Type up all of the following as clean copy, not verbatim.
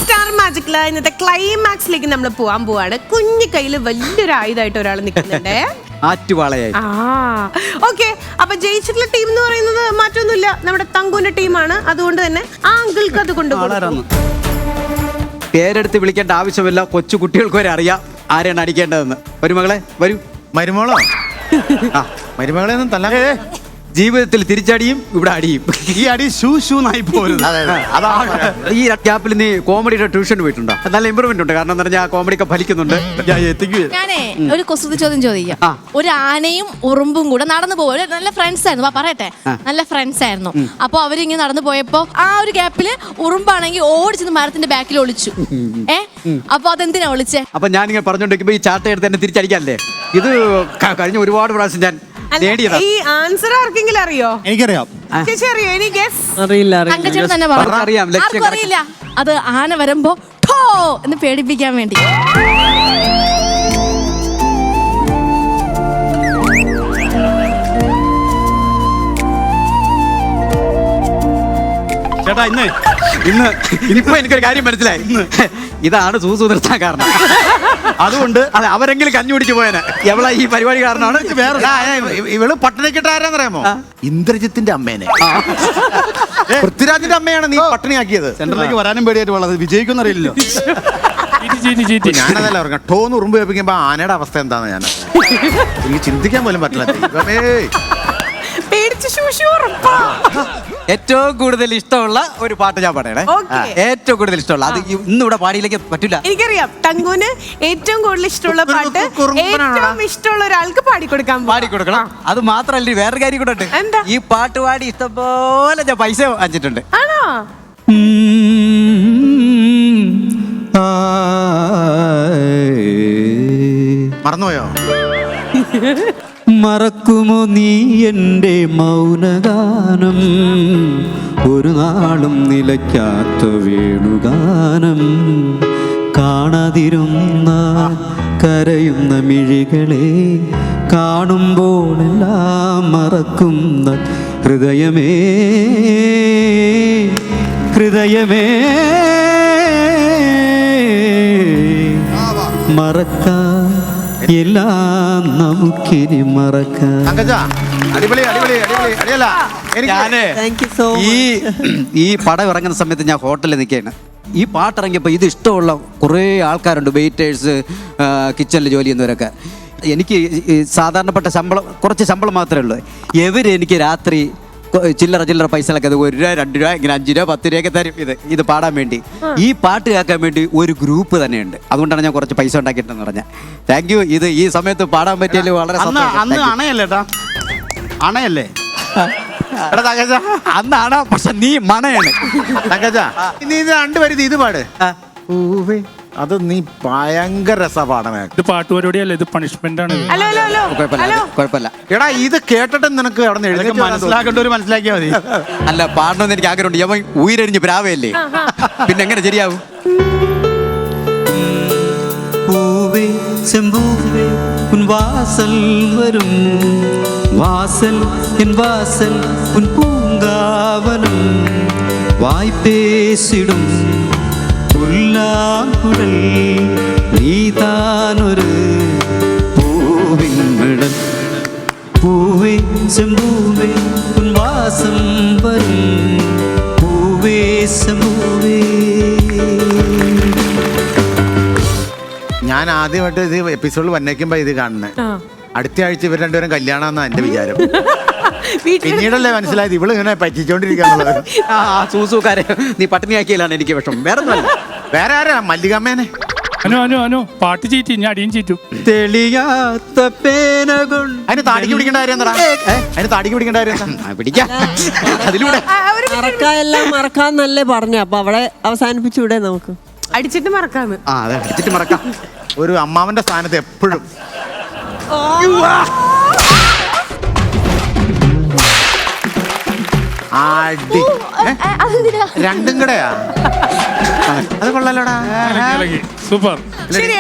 Star മാജിക്കില് ഇന്നത്തെ ക്ലൈമാക്സിലേക്ക് നമ്മൾ പോവാൻ പോവാണ്. കുഞ്ഞു കയ്യില് വലിയൊരു ആയുധമായിട്ട് ഒരാൾ നിൽക്കുന്നുണ്ട്. ആറ്റുവാളയായി. ഓക്കെ, അപ്പൊ ജയിച്ചിട്ടുള്ള ടീം എന്ന് പറയുന്നത് മറ്റൊന്നുമില്ല, നമ്മുടെ തങ്കുവിന്റെ ടീമാണ്. അതുകൊണ്ട് തന്നെ ആ അങ്കിൾക്ക് അത് കൊണ്ടുപോകും. പേരെടുത്ത് വിളിക്കേണ്ട ആവശ്യമില്ല, കൊച്ചു കുട്ടികൾക്ക് വരെ അറിയാം ആരെയാണ് അടിക്കേണ്ടതെന്ന്. ഒരു മകളെ വരൂ. മരുമോളോ? മരുമകളെ ഒന്നും തല്ല. ജീവിതത്തിൽ തിരിച്ചടിയും ഇവിടെ അടിയും. ഈ അടി ഷൂ നായി പോരുന്നു. ഈ ഗ്യാപ്പിൽ നീ കോമഡിയുടെ ട്യൂഷൻ പോയിട്ടുണ്ടോ? നല്ല ഇമ്പ്രൂവ്മെന്റ് ഉണ്ട്. കാരണം എന്താ പറഞ്ഞാൽ കോമഡി ഒക്കെ ഫലിക്കുന്നുണ്ട്. ഞാനേ ഒരു കുസൃതി ചോദ്യം ചോദിക്കാം. ഒരു ആനയും ഉറുമ്പും കൂടെ നടന്നു പോകും. നല്ല ഫ്രണ്ട്സ് ആയിരുന്നു, പറയട്ടെ, നല്ല ഫ്രണ്ട്സ് ആയിരുന്നു. അപ്പൊ അവരിങ്ങനെ നടന്നു പോയപ്പോ ആ ഒരു ഗ്യാപ്പില് ഉറുമ്പാണെങ്കിൽ ഓടിച്ചെന്ന് മരത്തിന്റെ ബാക്കിൽ ഒളിച്ചു. അപ്പൊ അതെന്തിനാ ഒളിച്ചേ? അപ്പൊ ഞാനിങ്ങനെ പറഞ്ഞോണ്ടിരിക്കുമ്പോ ഈ ചാട്ട എടുത്ത് എന്നെ തിരിച്ചടിക്കാല്ലേ. ഇത് കഴിഞ്ഞ ഒരുപാട് പ്രാവശ്യം ഞാൻ നേടിയതാ. ഈ ആൻസർ ആർക്കെങ്കിലും അറിയോ? എനിക്കറിയാം. ചേച്ചി അറിയോ? എനി ഗസ് അറിയില്ല. തന്നെ അറിയാം. ആർക്കും അറിയില്ല. അത് ആന വരുമ്പോ ഠോ എന്ന് പേടിപ്പിക്കാൻ വേണ്ടി. ചേട്ടാ ഇന്നിപ്പോ എനിക്കൊരു കാര്യം മനസ്സിലായി. ഇതാണ് സൂസു നിർത്താൻ കാരണം. അതുകൊണ്ട് അതെ, അവരെങ്കിലും കഞ്ഞി കുടിച്ചു പോയനെ. എവളാ ഈ പരിപാടി കാരണമാണ്. ഇവള് പട്ടിണിക്കിട്ട് ആരാന്നറിയാമോ? ഇന്ദ്രജിത്തിന്റെ അമ്മേനെ. പൃഥ്വിരാജിന്റെ അമ്മയാണ് നീ പട്ടിണിയാക്കിയത്. സെന്ററിലേക്ക് വരാനും പേടിയായിട്ട് വളരെ വിജയിക്കുന്നറിയില്ലല്ലോ. ഞാനതല്ല പറഞ്ഞ ടോന്ന് ഉറുമ്പ് കേൾപ്പിക്കുമ്പോ ആനയുടെ അവസ്ഥ എന്താന്ന് ഞാൻ എനിക്ക് ചിന്തിക്കാൻ പോലും പറ്റില്ല. ഏറ്റവും കൂടുതൽ ഇഷ്ടമുള്ള ഒരു പാട്ട് ഞാൻ പറയണേ. ഏറ്റവും കൂടുതൽ ഇഷ്ടമുള്ള അത് ഇന്നിവിടെ പാടിയിലേക്ക് പറ്റില്ല. എനിക്കറിയാം തങ്കുന് ഏറ്റവും കൂടുതൽ ഇഷ്ടമുള്ള പാട്ട് ഏറ്റവും ഇഷ്ടമുള്ള ഒരാൾക്ക് പാടിക്കൊടുക്കണം. അത് മാത്രല്ല വേറെ കാര്യം കൂടെ ഉണ്ട്. ഈ പാട്ട് പാടി ഇഷ്ടംപോലെ ഞാൻ പൈസ വാങ്ങിച്ചിട്ടുണ്ട്. ആണോ? മറന്നുപോയോ? മറക്കുമോ നീ എൻ്റെ മൗനഗാനം, ഒരു നാളും നിലയ്ക്കാത്ത വേണുഗാനം, കാണാതിരുന്ന കരയുന്ന മിഴികളെ കാണുമ്പോഴെല്ലാം മറക്കുന്ന ഹൃദയമേ ഹൃദയമേ മറക്കാൻ എല്ലാം നമുക്കിനി മറക്കാം. ഈ പടം ഇറങ്ങുന്ന സമയത്ത് ഞാൻ ഹോട്ടലിൽ നിൽക്കുകയാണ്. ഈ പാട്ടിറങ്ങിയപ്പോൾ ഇത് ഇഷ്ടമുള്ള കുറേ ആൾക്കാരുണ്ട്, വെയിറ്റേഴ്സ്, കിച്ചണിൽ ജോലി ചെയ്യുന്നവരൊക്കെ. എനിക്ക് സാധാരണപ്പെട്ട ശമ്പളം, കുറച്ച് ശമ്പളം മാത്രമേ ഉള്ളൂ. ഇവരെനിക്ക് രാത്രി ചില്ലറ പൈസകളൊക്കെ 1 രൂപ 2 രൂപ ഇങ്ങനെ 5 രൂപ 10 രൂപയൊക്കെ തരും. ഇത് പാടാൻ വേണ്ടി, ഈ പാട്ട് കേൾക്കാൻ വേണ്ടി ഒരു ഗ്രൂപ്പ് തന്നെയുണ്ട്. അതുകൊണ്ടാണ് ഞാൻ കുറച്ച് പൈസ ഉണ്ടാക്കിയിട്ടെന്ന് പറഞ്ഞത്. Thank you. ഇത് ഈ സമയത്ത് പാടാൻ പറ്റിയല്ലോ, വളരെ അണയല്ലേ അന്ന് അണ, പക്ഷെ നീ മണയാണ്. നീ ഇത് 2 വരി ഇത് പാട്. അത് നീ ഭയങ്കര രസപാടമേ. ഇത് പാട്ടുപരിപാടിയല്ല, ഇത് പണിഷ്മെന്റ് ആണ്. കുഴപ്പമില്ല. എടാ ഇത് കേട്ടിട്ട് നിനക്ക് അവിടെ നിന്ന് മനസ്സിലാക്കേണ്ട മനസ്സിലാക്കിയാൽ മതി. അല്ല, പാടണമെന്ന് എനിക്ക് ആഗ്രഹമുണ്ട്. യവൻ ഉയരഴിഞ്ഞ് പ്രാവയല്ലേ, പിന്നെ എങ്ങനെ ശരിയാവും? പൂവേ ചെമ്പൂവേ ഉൻ വാസൽ വരും, വാസൽ എൻ വാസൽ ഉൻ പൂങ്കാവനം, വായ്പേശിടും പുല്ലാങ്കുഴൽ നീതാനൊരു പൂവിൻമിടൽ, പൂവേ ചെമ്പൂവേ ഉൻ വാസം വരും, പൂവേ ചെമ്പൂവേ. ഞാൻ ആദ്യമായിട്ട് ഇത് എപ്പിസോഡിൽ വന്നേക്കുമ്പോ ഇത് കാണുന്നേ. അടുത്ത ആഴ്ച ഇവർ രണ്ടുപേരും കല്യാണമെന്നാ എന്റെ വിചാരം. പിന്നീടല്ലേ മനസ്സിലായത് ഇവള് ഇങ്ങനെ പറ്റിച്ചോണ്ടിരിക്കാന്നുള്ളത്. സൂസുകാരെ നീ പട്ടിണിയാക്കിയല്ലാണ് എനിക്ക് വിഷമം. വേറെ ആരാ? മല്ലികമ്മേനെ. അനു പാട്ട് ചീറ്റി, ഞാൻ അടിയും ചീറ്റും. തെളിയാത്ത പേന കൊണ്ട് അതിന് താടിക്ക് പിടിക്കേണ്ട കാര്യം എന്താ? അതിന് താടിക്ക് പിടിക്കേണ്ട കാര്യം പിടിക്കാം. അതിലൂടെ മറക്കാനെല്ലാം മറക്കാന്നല്ലേ പറഞ്ഞു. അപ്പൊ അവിടെ അവസാനിപ്പിച്ചൂടെ നമുക്ക്? അടിച്ചിട്ട് മറക്കാന്ന്. അതെ, അടിച്ചിട്ട് മറക്കാം. ഒരു അമ്മാവന്റെ സ്ഥാനത്ത് എപ്പോഴും അടി. രണ്ടും കൂടെയാ? അത് കൊള്ളാലോടാ. സൂപ്പർ. ശരി,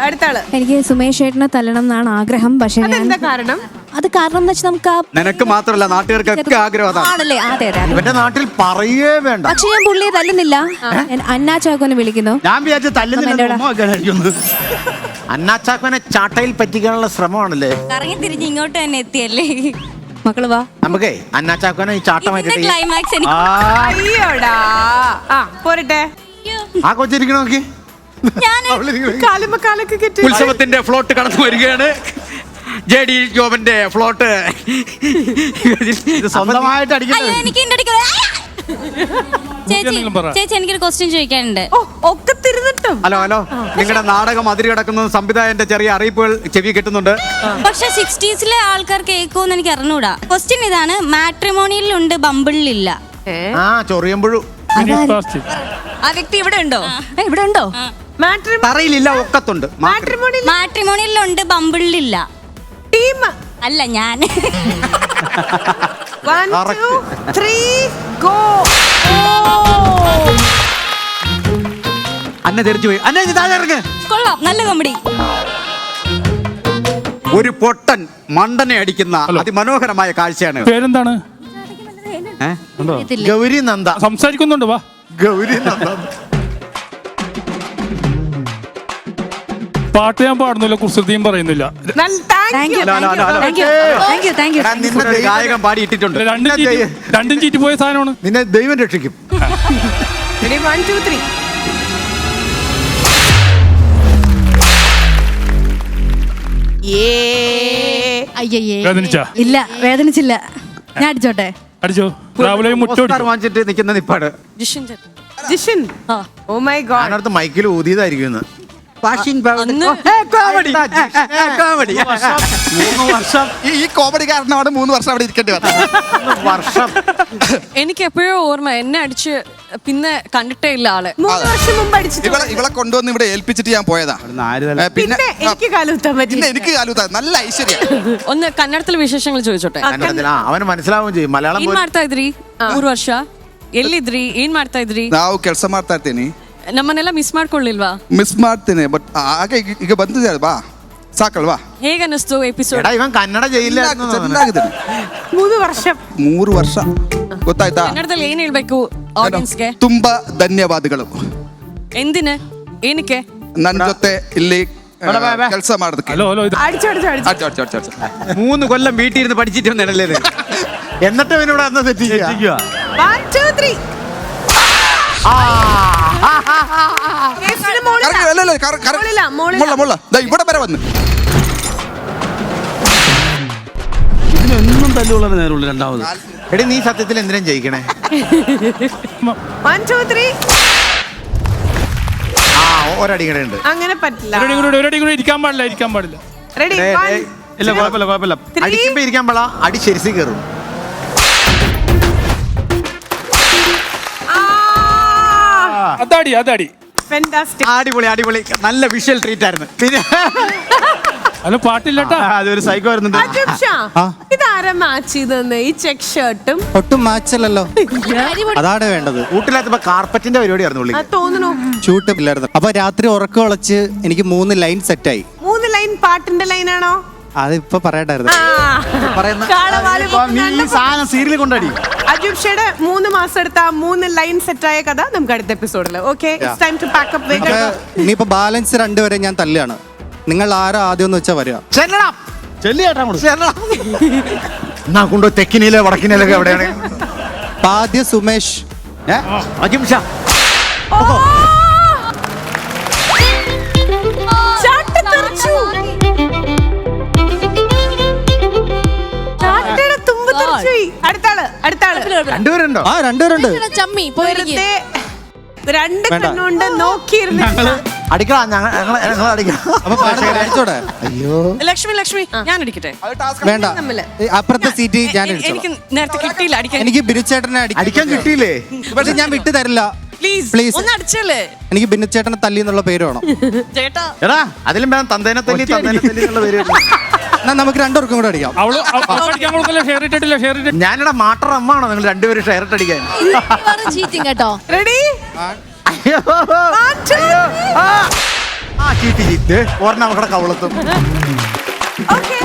അടുത്താള്. എനിക്ക് സുമേഷ് ചേട്ടനെ തല്ലണം എന്നാണ് ആഗ്രഹം. പക്ഷെ എന്താ കാരണം? അത് കാരണം എന്ന് വെച്ചാൽ നമുക്ക് നിനക്ക് മാത്രമല്ല നാട്ടുകാർക്കൊക്കെ ആഗ്രഹം അതാണ്. ആണല്ലേ അതെ അതെ അതെ. ഇവന്റെ നാട്ടിൽ പറയേ വേണ്ട. പക്ഷെ ഞാൻ പുള്ളിയെ തല്ലുന്നില്ല. അന്നാച്ചാക്കോനെ വിളിക്കുന്നു. ഞാൻ വിചാരിച്ച തല്ലുന്നില്ല. അന്നാച്ചാക്കോനെ ചാട്ടയിൽ പറ്റിക്കാനുള്ള ശ്രമമാണല്ലേ? കറങ്ങി തിരിഞ്ഞ് ഇങ്ങോട്ട് തന്നെ എത്തിയല്ലേ മക്കള് വാ. നമുക്കേ അന്നാച്ചാക്കോനെ ഈ ചാട്ടമായിട്ട് ക്ലൈമാക്സ് അയ്യോടാ പോരട്ടെ. ആ കൊച്ചിരിക്കണ നോക്കി. കാലുമക്കാലൊക്കെ കെട്ടി ഉത്സവത്തിന്റെ ഫ്ലോട്ട് കടന്നു വരികയാണ്. JD ജോബിന്റെ ഫ്ലോട്ട് സ്വന്തമായിട്ട് ചേച്ചി എനിക്കൊരു ക്വസ്റ്റ്യൻ ചോദിക്കാനുണ്ട്. ഒക്കെ തിരുന്നിട്ടും. ഹലോ നിങ്ങളുടെ നാടകം അതിരി കിടക്കുന്ന സംവിധായകന്റെ ചെറിയ അറിയിപ്പുകൾ ചെവി കിട്ടുന്നുണ്ട്. പക്ഷെ 60s ആൾക്കാർ കേൾക്കുമെന്ന് എനിക്ക് അറിഞ്ഞൂടാ. ക്വസ്റ്റ്യൻ ഇതാണ്, മാട്രിമോണിയിലുണ്ട് ബമ്പിളിലില്ല. ആ ചൊറിയുമ്പോഴും ആ വ്യക്തി ഇവിടെ ഉണ്ടോ? ഇവിടെ ഉണ്ടോ? തറയിലില്ല, ഒക്കത്തുണ്ട്. മാട്രിമോണിയിലുണ്ട് ബമ്പിളിലില്ല. ടീം അല്ല ഞാൻ. 1 2 3 ഗോ. അന്ന തെറിച്ചു പോയി. അന്ന താഴെ ഇറങ്ങ്. കൊള്ളാം, നല്ല കോമഡി. ഒരു പൊട്ടൻ മണ്ടനെ അടിക്കുന്ന അതിമനോഹരമായ കാഴ്ചയാണ്. പേരെന്താണ്? ഗൗരി നന്ദ സംസാരിക്കുന്നുണ്ട്. വാ. ഗൗരി നന്ദ. പാട്ട് ഞാൻ പാടുന്നില്ല, കുസൃതിയും പറയുന്നില്ല. ഗായകൻ പാടി ഇട്ടിട്ടുണ്ട്. രണ്ടും ചീറ്റി പോയ സാധനമാണ്. നിന്നെ ദൈവം രക്ഷിക്കും. 1 2 3. വേദനിച്ചാ? ഇല്ല, വേദനിച്ചില്ല. ഞാൻ അടിച്ചോട്ടെ? അടിച്ചോ. രാവിലെ മുറ്റോടി വാങ്ങിച്ചിട്ട് നിൽക്കുന്ന നിപ്പാട്. ജിഷിൻ. Oh my god. ഞാനടുത്ത് മൈക്കിൽ ഊതിയതായിരിക്കും. ഈ കോമഡി കാരണമാണ് 3 വർഷം അവിടെ ഇരിക്കേണ്ടി വന്നത്. വർഷം എനിക്ക് എപ്പോഴോ ഓർമ്മ, എന്നെ അടിച്ച് പിന്നെ കണ്ടിട്ടേ ഇല്ല ആളെ. 3 വർഷം മുമ്പ് അടിച്ചിട്ട് ഇവളെ കൊണ്ടുവന്ന് ഇവിടെ ഏൽപ്പിച്ചിട്ട് ഞാൻ പോയതാ. പിന്നെ എനിക്ക് കാലുകുത്താൻ പറ്റില്ല. എനിക്ക് കാലുത്താ നല്ല ഐശ്വര്യ. ഒന്ന് കന്നഡത്തിലെ വിശേഷങ്ങൾ ചോദിച്ചോട്ടെ. ಅವನು ಮನಸ್ಸಿಲಾവും ചെയ്യും. ಮಲಯಾಳಂ ಏನ್ ಮಾಡ್ತಾ ಇದ್ರಿ 3 ವರ್ಷ? ಎಲ್ಲಿದ್ರಿ? ಏನ್ ಮಾಡ್ತಾ ಇದ್ರಿ? ನಾವು ಕೆಲಸ ಮಾಡ್ತಾ ಇರ್ತೀನಿ. ನಮ್ಮನ್ನೆಲ್ಲ ಮಿಸ್ ಮಾಡ್ಕೊಳ್ಳಿಲ್ವಾ? ಮಿಸ್ ಮಾಡ್ತೇನೆ, ಬಟ್ ಆಗ ಈಗ ಬಂದಿದೆ ಬಾ, ಸಾಕಲ್ವಾ? ಹೇಗೆ ಅನಿಸ್ತು ಎಪಿಸೋಡ್? എടാ ഇവൻ കന്നഡ ചെയ്യില്ല. ಚೆನ್ನಾಗಿದೆ. 3 ವರ್ಷം. 3 ವರ್ಷ ಗೊತ್ತಾಯ್ತಾ? ಕನ್ನಡದಲ್ಲಿ ಏನ್ ಹೇಳ್ಬೇಕು ಆಡಿಯನ್ಸ್ಗೆ? ತುಂಬಾ ಧನ್ಯವಾದಗಳು. ಎಂದಿನ ಏನಕ್ಕೆ ನನ್ನ ಜೊತೆ ಇಲ್ಲಿ ಕೆಲಸ ಮಾಡೋದಕ್ಕೆ. Hello hello. 3 കൊല്ലം വീട്ടിൽ ഇരുന്ന് പഠിച്ചിട്ടൊന്നല്ലേ എന്നിട്ട് ഇവനോട് അന്ന് തെറ്റിക്കുക. 1 2 3. ഇവിടെ വരെ വന്ന് ഇതിനൊന്നും തല്ലുള്ള നേരമുള്ളൂ. രണ്ടാമത് എടി നീ സത്യത്തിൽ എന്തിനാ ജയിക്കണേ? 1 2 3. ആ ഒരടി കൂടെ ഉണ്ട്. അങ്ങനെ പറ്റില്ല. ഒരടി കൂടെ ഇരിക്കാൻ പാടില്ല. റെഡി? ഇല്ല, കുഴപ്പമില്ല. അടിക്കുമ്പോ ഇരിക്കാൻ പാടാ, അടി ശരിച്ച് കയറും. അതാടി. ഫാന്റാസ്റ്റിക്. അടിപൊളി. നല്ല വിഷ്വൽ ട്രീറ്റ് ആയിരുന്നു. പിന്നെ അല്ല പാട്ടില്ലട്ടാ. അതൊരു സൈക്കോ വരുന്നുണ്ട്. അജബ് ഷാ, ഇതാരാ മാച്ച് ചെയ്തെന്ന്? ഈ ചെക്ക് ഷർട്ടും ഒട്ടും മാച്ചല്ലല്ലോ. അതാണ് വേണ്ടത്. വീട്ടിലെത്തുമ്പോ കാർപ്പറ്റിന്റെ പരിപാടി ആയിരുന്നു പുള്ളി. തോന്നുന്നു ഷൂട്ട് ഇല്ലായിരുന്നു. അപ്പൊ രാത്രി ഉറക്കം ഉളച്ച് എനിക്ക് 3 ലൈൻ സെറ്റായി. 3 ലൈൻ പാട്ടിന്റെ ലൈനാണോ? അതിപ്പോ പറയണ്ടായിരുന്നു. സീരിയൽ കൊണ്ടടി. അജൂബ് ഷയുടെ 3 മാസം എടുത്ത 3 ലൈൻ സെറ്റായ കഥ നമുക്ക് അടുത്ത എപ്പിസോഡിൽ. Okay, it's time to pack up. ഇനിയിപ്പോ ബാലൻസ് 2 വരെ ഞാൻ തല്ലാണ്. നിങ്ങൾ ആരാ ആദ്യം എന്ന് വെച്ചാ വരിക. എന്നാ കൊണ്ടോ തെക്കിനിലെ വടക്കിനിലൊക്കെ എവിടെയാണ്? ആദ്യം സുമേഷ്. അജിം ഷാ. രണ്ടുപേരുണ്ടോ? ആ 2 പേരുണ്ട്. ചമ്മി പോയിരുന്നേ. 2 കണ്ണുകൊണ്ട് നോക്കിയിരുന്നു. അടിക്കടാ, ഞങ്ങൾ അടിക്കാം. അടിച്ചോടെ. അയ്യോ ലക്ഷ്മി ഞാൻ അടിക്കട്ടെ? വേണ്ട, അപ്പുറത്തെ സീറ്റ് ഞാൻ എനിക്ക് നേരത്തെ കിട്ടിയില്ല അടിക്കാൻ. എനിക്ക് ബിനുചേട്ടനെ അടിക്കാൻ കിട്ടിയില്ലേ? പക്ഷെ ഞാൻ വിട്ടു തരില്ല. പ്ലീസ് ഒന്ന് അടിച്ചല്ലേ. എനിക്ക് ബിനുചേട്ടനെ തല്ലി എന്നുള്ള പേര് വേണം. ചേട്ടാ എടാ അതിലും വേണം തന്തേനെ തല്ലി എന്നുള്ള പേര്. എന്നാ നമുക്ക് 2 പേർക്കും കൂടെ അടിക്കാം. ഞാനിവിടെ മാട്ടർ അമ്മാണോ നിങ്ങൾ 2 പേരും ഷെയർ ഇട്ട് അടിക്കാൻ? ചീറ്റിംഗ് കേട്ടോ. റെഡി? ചീറ്റ് ഒരെണ്ണം അവിടെ കവളത്തും. ഓക്കെ